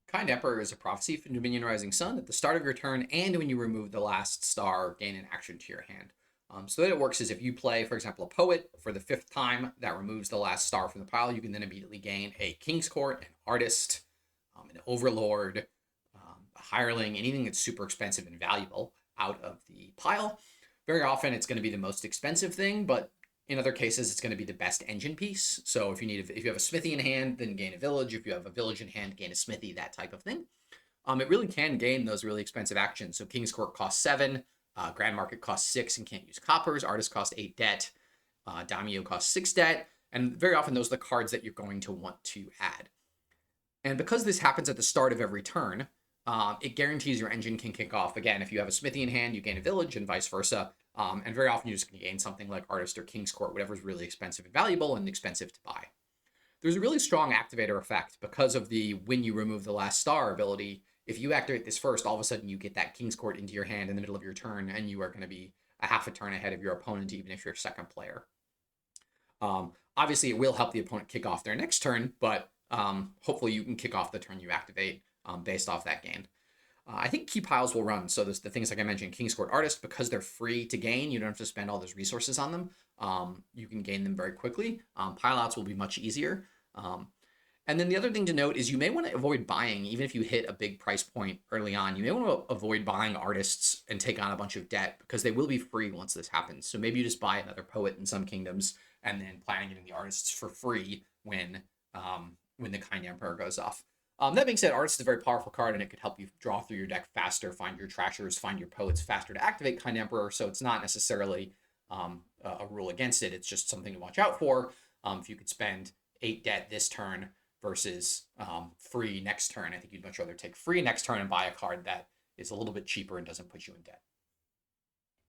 Kind Emperor is a prophecy from Dominion Rising Sun. At the start of your turn, and when you remove the last star, gain an action to your hand. So that it works is if you play, for example, a Poet for the 5th time that removes the last star from the pile, you can then immediately gain a King's Court, an Artist, an Overlord, a Hireling, anything that's super expensive and valuable out of the pile. Very often it's going to be the most expensive thing, but in other cases it's going to be the best engine piece. So if you have a smithy in hand, then gain a village. If you have a village in hand, gain a smithy, that type of thing. It really can gain those really expensive actions. So King's Court costs 7, Grand Market costs 6 and can't use coppers. Artist costs 8 debt, Daimyo costs 6 debt, and very often those are the cards that you're going to want to add. And because this happens at the start of every turn, it guarantees your engine can kick off. Again, if you have a smithy in hand, you gain a village, and vice versa. And very often you're just going to gain something like Artist or King's Court, whatever is really expensive and valuable and expensive to buy. There's a really strong activator effect because of the when you remove the last star ability. If you activate this first, all of a sudden you get that King's Court into your hand in the middle of your turn, and you are going to be a half a turn ahead of your opponent, even if you're second player. Obviously, it will help the opponent kick off their next turn, but hopefully you can kick off the turn you activate based off that gain. I think key piles will run. So there's the things like I mentioned, King's Court Artist, because they're free to gain, you don't have to spend all those resources on them. You can gain them very quickly. Pile outs will be much easier. And then the other thing to note is you may want to avoid buying, even if you hit a big price point early on, you may want to avoid buying Artists and take on a bunch of debt because they will be free once this happens. So maybe you just buy another Poet in some kingdoms and then plan on getting the Artists for free when the Kind Emperor goes off. That being said, Artist is a very powerful card, and it could help you draw through your deck faster, find your Trashers, find your Poets faster to activate Kind Emperor, so it's not necessarily a rule against it. It's just something to watch out for. If you could spend 8 debt this turn versus free next turn, I think you'd much rather take free next turn and buy a card that is a little bit cheaper and doesn't put you in debt.